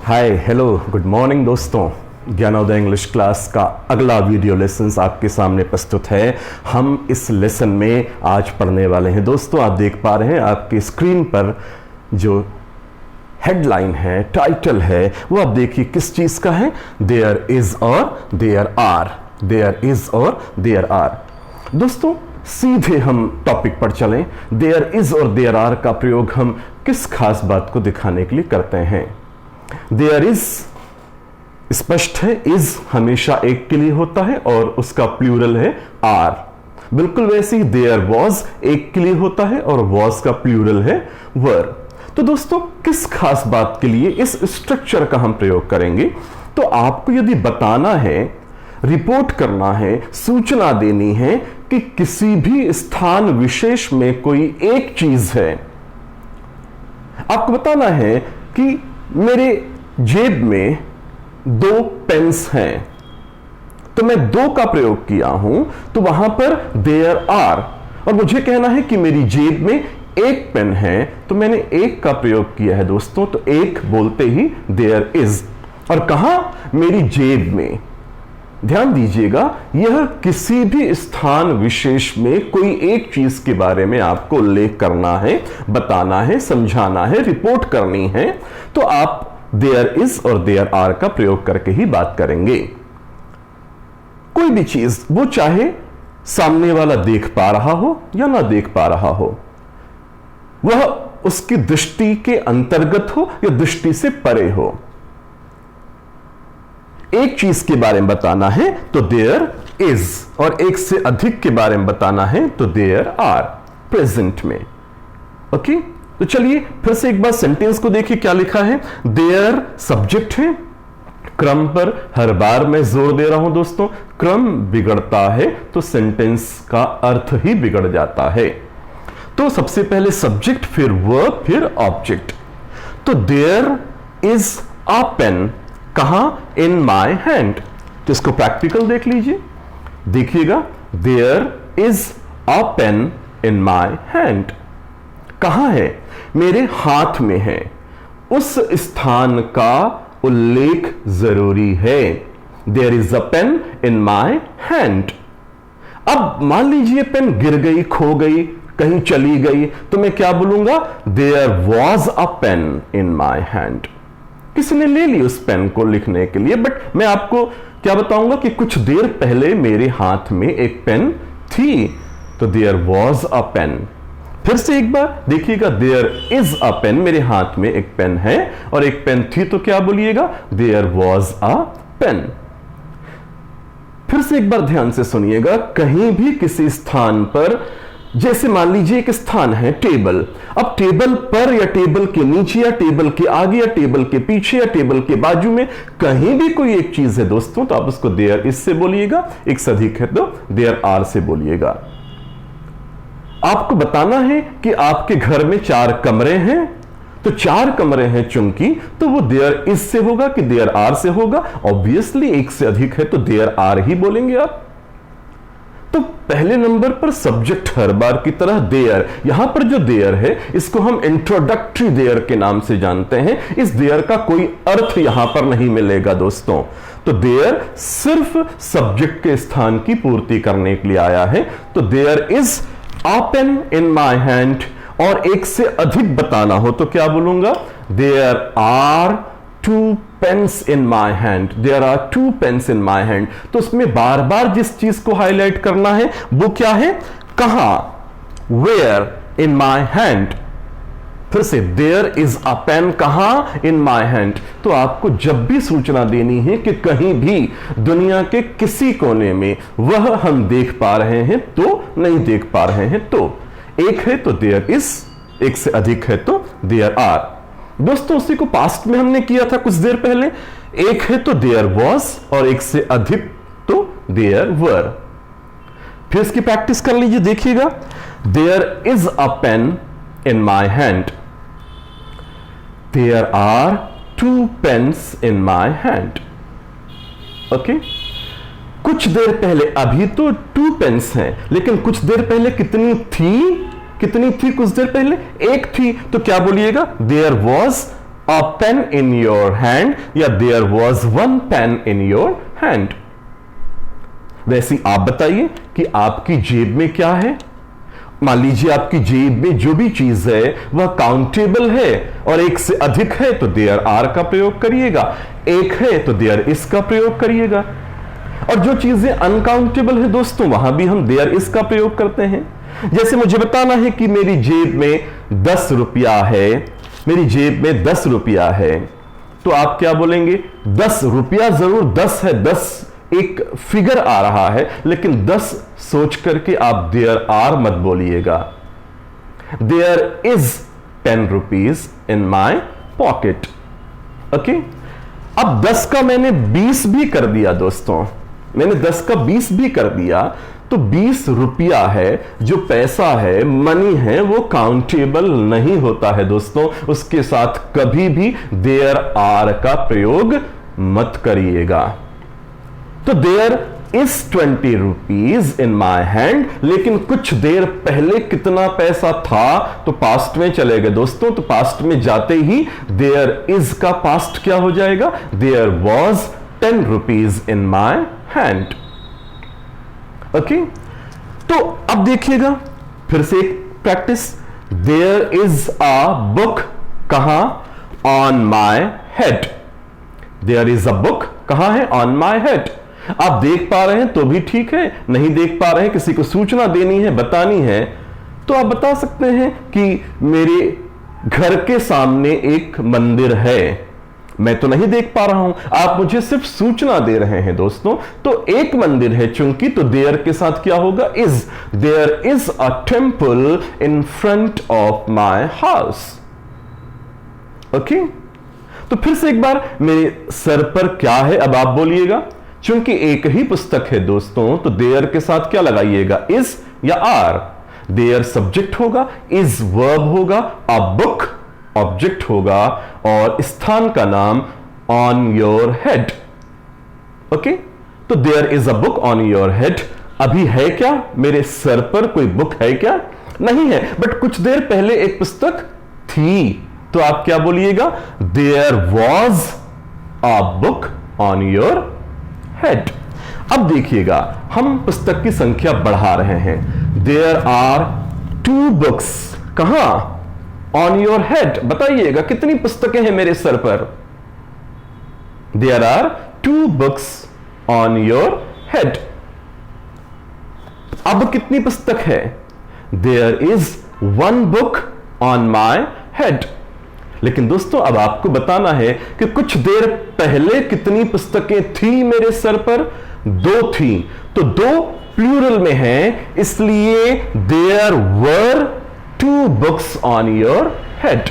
Hi hello good morning दोस्तों। Gyanodaya English class का अगला वीडियो लेसन आपके सामने प्रस्तुत है। हम इस लेसन में आज पढ़ने वाले हैं। दोस्तों आप देख पा रहे हैं आपकी स्क्रीन पर जो हेडलाइन है, टाइटल है, वो आप देखिए किस चीज का है। देयर इज और देयर आर, देयर इज और देयर आर। दोस्तों सीधे हम टॉपिक पर चलें। देयर इज और देयर आर का प्रयोग हम किस खास बात को दिखाने के लिए करते हैं। देयर इज स्पष्ट है, इज हमेशा एक के लिए होता है और उसका प्लूरल है आर। बिल्कुल वैसे ही देयर वॉज एक के लिए होता है और वॉज का प्लूरल है वर। तो दोस्तों किस खास बात के लिए इस स्ट्रक्चर का हम प्रयोग करेंगे। तो आपको यदि बताना है, रिपोर्ट करना है, सूचना देनी है कि किसी भी स्थान विशेष में कोई एक चीज है। आपको बताना है कि मेरे जेब में 2 पेन्स हैं, तो मैं 2 का प्रयोग किया हूं, तो वहां पर देयर आर, और मुझे कहना है कि मेरी जेब में 1 पेन है, तो मैंने 1 का प्रयोग किया है दोस्तों। तो 1 बोलते ही देयर इज। और कहां? मेरी जेब में। ध्यान दीजिएगा, यह किसी भी स्थान विशेष में कोई एक चीज के बारे में आपको उल्लेख करना है, बताना है, समझाना है, रिपोर्ट करनी है, तो आप देयर इज और देयर आर का प्रयोग करके ही बात करेंगे। कोई भी चीज, वो चाहे सामने वाला देख पा रहा हो या ना देख पा रहा हो, वह उसकी दृष्टि के अंतर्गत हो या दृष्टि से परे हो, एक चीज के बारे में बताना है तो देयर इज, और एक से अधिक के बारे में बताना है तो देयर आर प्रेजेंट में। ओके, तो चलिए फिर से एक बार सेंटेंस को देखिए क्या लिखा है। देयर सब्जेक्ट है, क्रम पर हर बार मैं जोर दे रहा हूं दोस्तों। क्रम बिगड़ता है तो सेंटेंस का अर्थ ही बिगड़ जाता है। तो सबसे पहले सब्जेक्ट, फिर वर्ब, फिर ऑब्जेक्ट। तो देयर इज अ पेन, कहां? In my hand. तो इसको प्रैक्टिकल देख लीजिए, देखिएगा। There is a pen in my hand, कहां है? मेरे हाथ में है। उस स्थान का उल्लेख जरूरी है। There is a pen in my hand. अब मान लीजिए पेन गिर गई, खो गई, कहीं चली गई, तो मैं क्या बोलूंगा? There was a pen in my hand. किसी ने ले ली उस पेन को लिखने के लिए, बट मैं आपको क्या बताऊंगा कि कुछ देर पहले मेरे हाथ में एक पेन थी, तो देयर वॉज अ पेन। फिर से एक बार देखिएगा, देयर इज अ पेन, मेरे हाथ में एक पेन है और एक पेन थी, तो क्या बोलिएगा? There was a pen. फिर से एक बार ध्यान से सुनिएगा, कहीं भी किसी स्थान पर, जैसे मान लीजिए एक स्थान है टेबल। अब टेबल पर या टेबल के नीचे या टेबल के आगे या टेबल के पीछे या टेबल के बाजू में कहीं भी कोई एक चीज है दोस्तों, तो आप उसको देयर इज से बोलिएगा। एक से अधिक है तो देयर आर से बोलिएगा। आपको बताना है कि आपके घर में 4 कमरे हैं, तो 4 कमरे हैं चूंकि, तो वो देयर इज से होगा कि देयर आर से होगा? ऑब्वियसली एक से अधिक है तो देयर आर ही बोलेंगे आप। तो पहले नंबर पर सब्जेक्ट हर बार की तरह देयर। यहां पर जो देयर है इसको हम इंट्रोडक्टरी देयर के नाम से जानते हैं। इस देयर का कोई अर्थ यहां पर नहीं मिलेगा दोस्तों। तो देयर सिर्फ सब्जेक्ट के स्थान की पूर्ति करने के लिए आया है। तो there is a pen in my hand, और एक से अधिक बताना हो तो क्या बोलूंगा? There are 2 pens in my hand, there are 2 pens in my hand. तो उसमें बार बार जिस चीज को हाईलाइट करना है वो क्या है? कहां? Where in my hand. फिर से देयर इज अ पेन, कहां? In my hand. तो आपको जब भी सूचना देनी है कि कहीं भी दुनिया के किसी कोने में वह हम देख पा रहे हैं तो नहीं देख पा रहे हैं, तो एक है तो देयर इज, एक से अधिक है तो देयर आर। दोस्तों उसी को पास्ट में हमने किया था कुछ देर पहले। एक है तो देयर वॉज और एक से अधिक तो देयर वर। फिर इसकी प्रैक्टिस कर लीजिए, देखिएगा। There is a pen in my hand, there are 2 pens in my hand. Okay, कुछ देर पहले, अभी तो 2 पेन्स हैं, लेकिन कुछ देर पहले कितनी थी? कितनी थी कुछ देर पहले? 1 थी, तो क्या बोलिएगा? There was a pen in your hand या there was one pen in your hand. वैसे आप बताइए कि आपकी जेब में क्या है। मान लीजिए आपकी जेब में जो भी चीज है वह काउंटेबल है और एक से अधिक है तो देयर आर का प्रयोग करिएगा, एक है तो देयर इज का प्रयोग करिएगा। और जो चीजें अनकाउंटेबल है दोस्तों वहां भी हम देयर इज का प्रयोग करते हैं। जैसे मुझे बताना है कि मेरी जेब में 10 रुपया है, मेरी जेब में 10 रुपया है, तो आप क्या बोलेंगे? 10 रुपया जरूर 10 है, 10 एक फिगर आ रहा है, लेकिन 10 सोच करके आप देयर आर मत बोलिएगा। There is 10 rupees in my pocket. Okay, अब 10 का मैंने 20 भी कर दिया दोस्तों, मैंने 10 का 20 भी कर दिया, तो 20 रुपया है, जो पैसा है, मनी है, वो काउंटेबल नहीं होता है दोस्तों। उसके साथ कभी भी देयर आर का प्रयोग मत करिएगा। तो there is 20 rupees in my hand, लेकिन कुछ देर पहले कितना पैसा था, तो पास्ट में चले गए दोस्तों। तो पास्ट में जाते ही देयर इज का पास्ट क्या हो जाएगा? There was 10 rupees in my hand. Okay, तो अब देखिएगा फिर से एक practice. There is a book, कहां? On my head. There is a book कहां है? On my head. आप देख पा रहे हैं तो भी ठीक है, नहीं देख पा रहे हैं, किसी को सूचना देनी है, बतानी है, तो आप बता सकते हैं कि मेरे घर के सामने एक मंदिर है, मैं तो नहीं देख पा रहा हूं, आप मुझे सिर्फ सूचना दे रहे हैं दोस्तों। तो एक मंदिर है चूंकि, तो देयर के साथ क्या होगा? Is. There is a temple in front of my house. Okay, तो फिर से एक बार, मेरे सर पर क्या है? अब आप बोलिएगा, चूंकि एक ही पुस्तक है दोस्तों, तो देयर के साथ क्या लगाइएगा? इज या आर। देयर सब्जेक्ट होगा, इज वर्ब होगा, अ बुक ऑब्जेक्ट होगा, और स्थान का नाम ऑन योर हेड। ओके, तो there is a book on your head. अभी है क्या? मेरे सर पर कोई बुक है क्या? नहीं है, बट कुछ देर पहले एक पुस्तक थी, तो आप क्या बोलिएगा? There was a book on your head. अब देखिएगा, हम पुस्तक की संख्या बढ़ा रहे हैं। देयर आर 2 बुक्स, कहां? On your head. बताइएगा कितनी पुस्तकें हैं मेरे सर पर? There are 2 books on your head. अब कितनी पुस्तक है? There is 1 book on my head. लेकिन दोस्तों अब आपको बताना है कि कुछ देर पहले कितनी पुस्तकें थी मेरे सर पर? 2 थी, तो 2 प्लूरल में है, इसलिए there were 2 books on your head.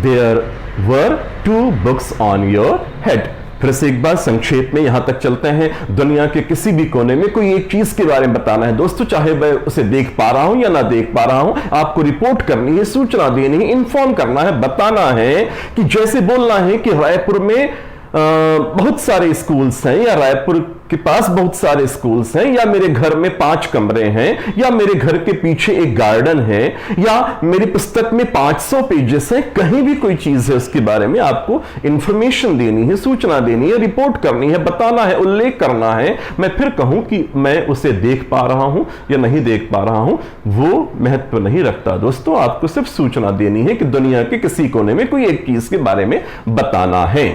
There were 2 books on your head. फिर से एक बार संक्षेप में यहां तक चलते हैं। दुनिया के किसी भी कोने में कोई एक चीज के बारे में बताना है दोस्तों, चाहे मैं उसे देख पा रहा हूं या ना देख पा रहा हूं, आपको रिपोर्ट करनी है, सूचना देनी है, इन्फॉर्म करना है, बताना है। कि जैसे बोलना है कि रायपुर में बहुत सारे स्कूल्स हैं, या रायपुर के पास बहुत सारे स्कूल्स हैं, या मेरे घर में 5 कमरे हैं, या मेरे घर के पीछे एक गार्डन है, या मेरी पुस्तक में 500 पेजेस हैं। कहीं भी कोई चीज है उसके बारे में आपको इंफॉर्मेशन देनी है, सूचना देनी है, रिपोर्ट करनी है, बताना है, उल्लेख करना है। मैं फिर कहूं कि मैं उसे देख पा रहा हूं या नहीं देख पा रहा हूं, वो महत्व नहीं रखता दोस्तों। आपको सिर्फ सूचना देनी है कि दुनिया के किसी कोने में कोई एक चीज के बारे में बताना है।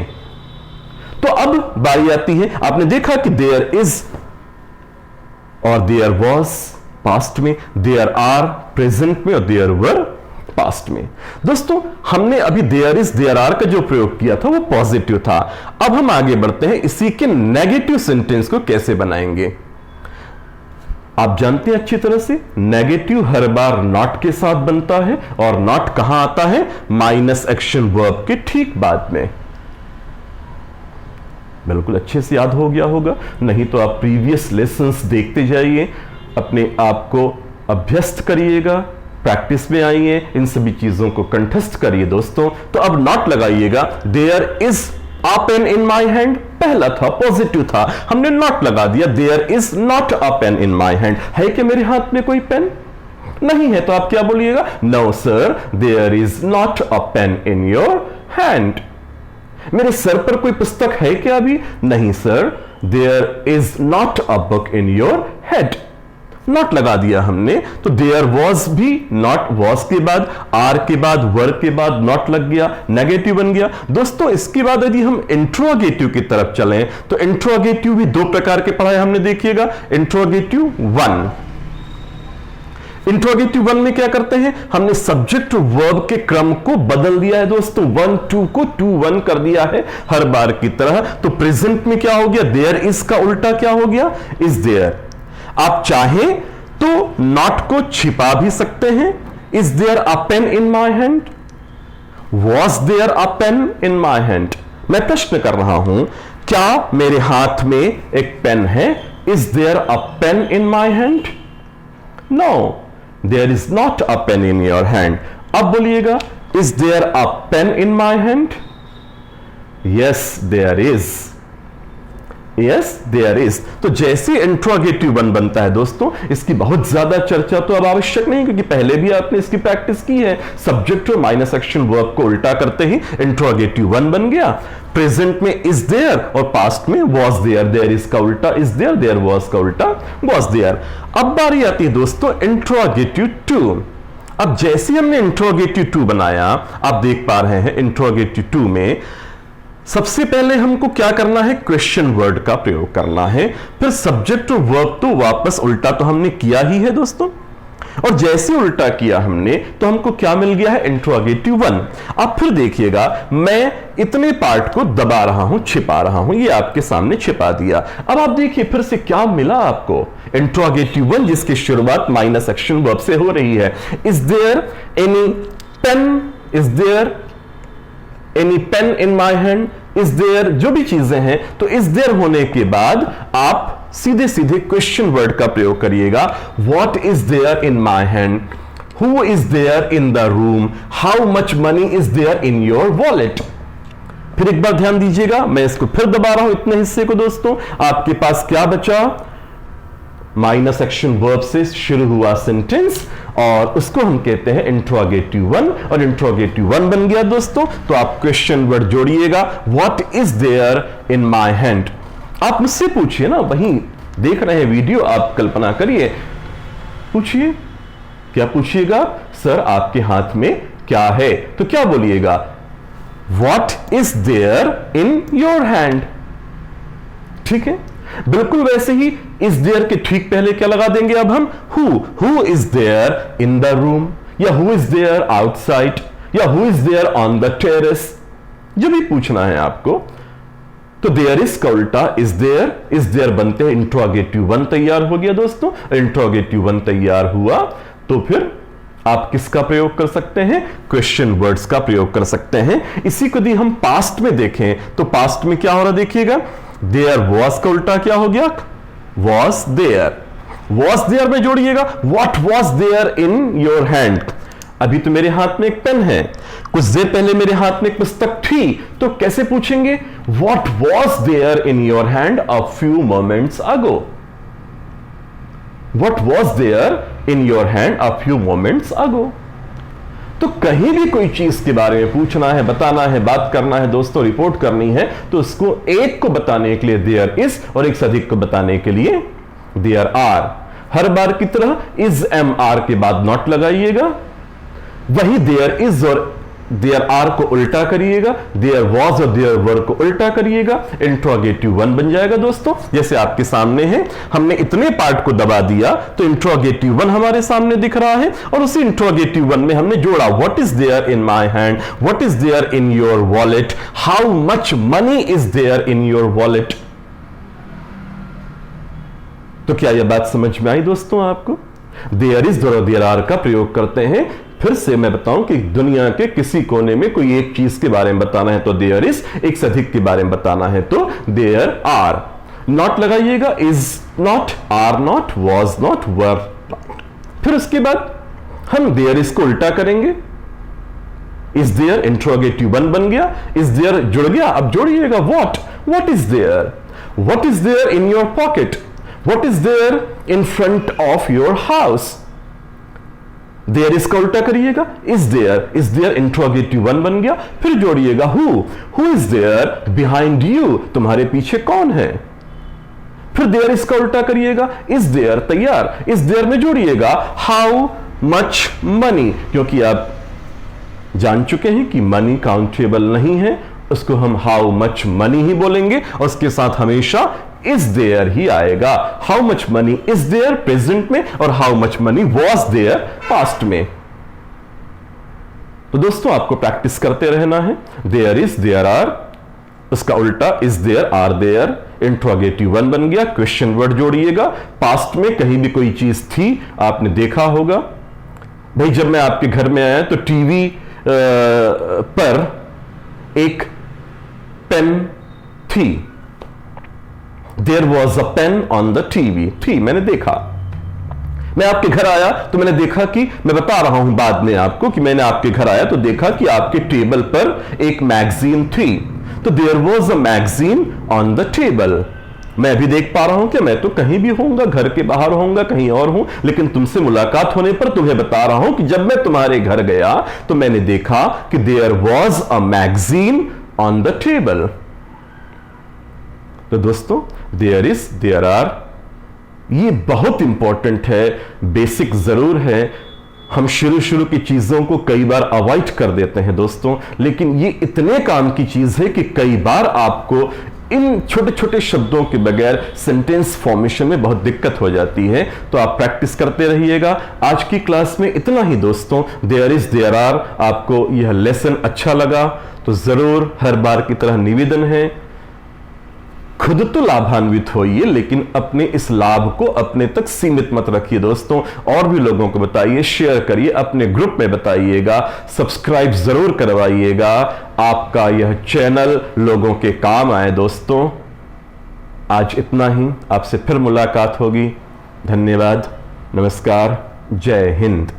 तो अब बारी आती है, आपने देखा कि देयर इज और देयर वॉज पास्ट में, देयर आर प्रेजेंट में, और देयर वर पास्ट में। दोस्तों हमने अभी देयर इज देयर आर का जो प्रयोग किया था वो पॉजिटिव था। अब हम आगे बढ़ते हैं, इसी के नेगेटिव सेंटेंस को कैसे बनाएंगे। आप जानते हैं अच्छी तरह से, नेगेटिव हर बार नॉट के साथ बनता है, और नॉट कहां आता है? माइनस एक्शन वर्ब के ठीक बाद में। बिल्कुल अच्छे से याद हो गया होगा, नहीं तो आप प्रीवियस लेसन्स देखते जाइए, अपने आप को अभ्यस्त करिएगा, प्रैक्टिस में आइए, इन सभी चीजों को कंठस्थ करिए दोस्तों। तो अब नॉट लगाइएगा। There is a pen in my hand, पहला था, पॉजिटिव था, हमने नॉट लगा दिया। There is not a pen in my hand. है कि मेरे हाथ में कोई पेन? नहीं है, तो आप क्या बोलिएगा? No sir, there is not a pen in your hand? मेरे सर पर कोई पुस्तक है क्या अभी? नहीं sir, there is not a book in your head. Not लगा दिया हमने, तो देयर वॉज भी नॉट, वॉज के बाद, आर के बाद, वर के बाद नॉट लग गया, नेगेटिव बन गया। दोस्तों इसके बाद यदि हम इंट्रोगेटिव की तरफ चलें तो इंट्रोगेटिव भी दो प्रकार के पढ़ाए हमने, देखिएगा। इंट्रोगेटिव वन, इंट्रोगेटिव वन में क्या करते हैं, हमने सब्जेक्ट वर्ब के क्रम को बदल दिया है दोस्तों, 1 2 को 2 1 कर दिया है हर बार की तरह। तो प्रेजेंट में क्या हो गया, देयर इज का उल्टा क्या हो गया, इज देयर। आप चाहें तो नॉट को छिपा भी सकते हैं, is there a pen in my hand, was there a pen in my hand. मैं प्रश्न कर रहा हूं, क्या मेरे हाथ में एक पेन है, is there a pen in my hand? No, there is not a pen in your hand. अब बोलिएगा, is there a pen in my hand? Yes there is, yes there is. तो जैसे इंट्रोगेटिव वन बनता है दोस्तों, इसकी बहुत ज्यादा चर्चा तो अब आवश्यक नहीं, क्योंकि पहले भी आपने इसकी प्रैक्टिस की है। सब्जेक्ट और माइनस एक्शन वर्ब को उल्टा करते ही इंट्रोगेटिव वन बन गया। प्रेजेंट में इज देयर और पास्ट में वॉज देयर, देयर इज का उल्टा इज देयर, देयर वॉज का उल्टा वॉज देयर। अब बारी आती है दोस्तों इंट्रोगेटिव टू। अब जैसे हमने इंट्रोगेटिव टू बनाया, आप देख पा रहे हैं इंट्रोगेटिव टू में सबसे पहले हमको क्या करना है, क्वेश्चन वर्ड का प्रयोग करना है। फिर सब्जेक्ट और वर्ब तो वापस उल्टा तो हमने किया ही है दोस्तों, और जैसे उल्टा किया हमने तो हमको क्या मिल गया है, इंट्रोगेटिव वन। अब फिर देखिएगा, मैं इतने पार्ट को दबा रहा हूं, छिपा रहा हूं, ये आपके सामने छिपा दिया। अब आप देखिए फिर से क्या मिला आपको, इंट्रोगेटिव वन जिसकी शुरुआत माइनस एक्शन वर्ब से हो रही है। Is there any pen, is there any pen in my hand, is there, जो भी चीजें हैं, तो इज देयर होने के बाद आप सीधे सीधे क्वेश्चन वर्ड का प्रयोग करिएगा। What is there in my hand, who is there in the room, how much money is there in your wallet. फिर एक बार ध्यान दीजिएगा, मैं इसको फिर दबा रहा हूं इतने हिस्से को दोस्तों। आपके पास क्या बचा, माइनस एक्शन वर्ब से शुरू हुआ सेंटेंस, और उसको हम कहते हैं इंट्रोगेटिव वन, और इंट्रोगेटिव वन बन गया दोस्तों। तो आप क्वेश्चन वर्ड जोड़िएगा, what is there in my hand. आप मुझसे पूछिए ना, वहीं देख रहे हैं वीडियो, आप कल्पना करिए, पूछिए, क्या पूछिएगा, सर आपके हाथ में क्या है, तो क्या बोलिएगा, what is there in your hand. ठीक है, बिल्कुल वैसे ही इज देयर के ठीक पहले क्या लगा देंगे अब हम, who is there in the room, या हु इज देयर आउटसाइड, या who is there on the terrace. जो भी पूछना है आपको, तो देयर इज का उल्टा इज देयर बनते हैं, इंट्रोगेटिव वन तैयार हो गया दोस्तों। इंट्रोगेटिव वन तैयार हुआ तो फिर आप किसका प्रयोग कर सकते हैं, क्वेश्चन वर्ड्स का प्रयोग कर सकते हैं। इसी को यदि हम पास्ट में देखें तो पास्ट में क्या हो रहा देखिएगा, देयर वॉज का उल्टा क्या हो गया, वॉज देयर। वॉज देयर में जोड़िएगा, what was there in your hand. अभी तो मेरे हाथ में एक पेन है, कुछ देर पहले मेरे हाथ में एक पुस्तक थी, तो कैसे पूछेंगे, what was there in your hand a few moments ago. What was there in your hand a few moments ago. तो कहीं भी कोई चीज के बारे में पूछना है, बताना है, बात करना है दोस्तों, रिपोर्ट करनी है, तो उसको एक को बताने के लिए देयर इज, और एक से अधिक को बताने के लिए देयर आर। हर बार की तरह इज एम आर के बाद नॉट लगाइएगा, वही देयर इज और देयर आर को उल्टा करिएगा, देयर वॉज और देयर वर को उल्टा करिएगा, इंट्रोगेटिव वन बन जाएगा दोस्तों। जैसे आपके सामने है, हमने इतने पार्ट को दबा दिया तो इंट्रोगेटिव वन हमारे सामने दिख रहा है, और उसी इंट्रोगेटिव वन में हमने जोड़ा, what is there in my hand, what is there in your wallet, how much money is there in your wallet. तो क्या यह बात समझ में आई दोस्तों आपको? देयर इज और देयर आर का प्रयोग करते हैं। फिर से मैं बताऊं कि दुनिया के किसी कोने में कोई एक चीज के बारे में बताना है तो देयर इज, एक से अधिक के बारे में बताना है तो देयर आर। नॉट लगाइएगा, is not, are not, was not, were not. फिर उसके बाद हम देयर इज को उल्टा करेंगे, इज देयर इंट्रोगेटिव वन बन गया, इज देयर जुड़ गया, अब जोड़िएगा what is there, what is there in your pocket, what is there in front of your house. There इसका उल्टा करिएगा, इज देयर इंट्रोगेटिव 1 बन गया। फिर जोड़िएगा who is there behind you, तुम्हारे पीछे कौन है। फिर देयर इसका उल्टा करिएगा, इज देयर तैयार, इज देयर में जोड़िएगा हाउ मच मनी, क्योंकि आप जान चुके हैं कि मनी काउंटेबल नहीं है, उसको हम हाउ मच मनी ही बोलेंगे और उसके साथ हमेशा इज देयर ही आएगा। How much money is there present में और how much money was there past में। तो दोस्तों आपको प्रैक्टिस करते रहना है। देयर इज, देयर आर, उसका उल्टा is there, are there, interrogative 1 बन गया। क्वेश्चन वर्ड जोड़िएगा, पास्ट में कहीं भी कोई चीज थी, आपने देखा होगा। भाई जब मैं आपके घर में आया तो टीवी पर एक पेन थी, there was a pen on the TV, थी, मैंने देखा। मैं आपके घर आया तो मैंने देखा कि, मैं बता रहा हूं बाद में आपको कि मैंने आपके घर आया तो देखा कि आपके टेबल पर एक मैगजीन थी, तो there was a magazine on the table. मैं भी देख पा रहा हूं कि मैं तो कहीं भी होऊंगा, घर के बाहर होऊंगा, कहीं और हूं, लेकिन तुमसे मुलाकात होने पर तुम्हें बता रहा हूं कि जब मैं तुम्हारे घर गया तो मैंने देखा कि there was a magazine on the table. तो दोस्तों देयर इज, देयर आर, ये बहुत इंपॉर्टेंट है, बेसिक जरूर है। हम शुरू की चीजों को कई बार अवॉइड कर देते हैं दोस्तों, लेकिन ये इतने काम की चीज है कि कई बार आपको इन छोटे छोटे शब्दों के बगैर सेंटेंस फॉर्मेशन में बहुत दिक्कत हो जाती है। तो आप प्रैक्टिस करते रहिएगा। आज की क्लास में इतना ही दोस्तों। देयर इज, देयर आर, आपको यह लेसन अच्छा लगा तो जरूर हर बार की तरह निवेदन है, खुद तो लाभान्वित होइए, लेकिन अपने इस लाभ को अपने तक सीमित मत रखिए दोस्तों। और भी लोगों को बताइए, शेयर करिए, अपने ग्रुप में बताइएगा, सब्सक्राइब जरूर करवाइएगा। आपका यह चैनल लोगों के काम आए दोस्तों। आज इतना ही, आपसे फिर मुलाकात होगी। धन्यवाद, नमस्कार, जय हिंद।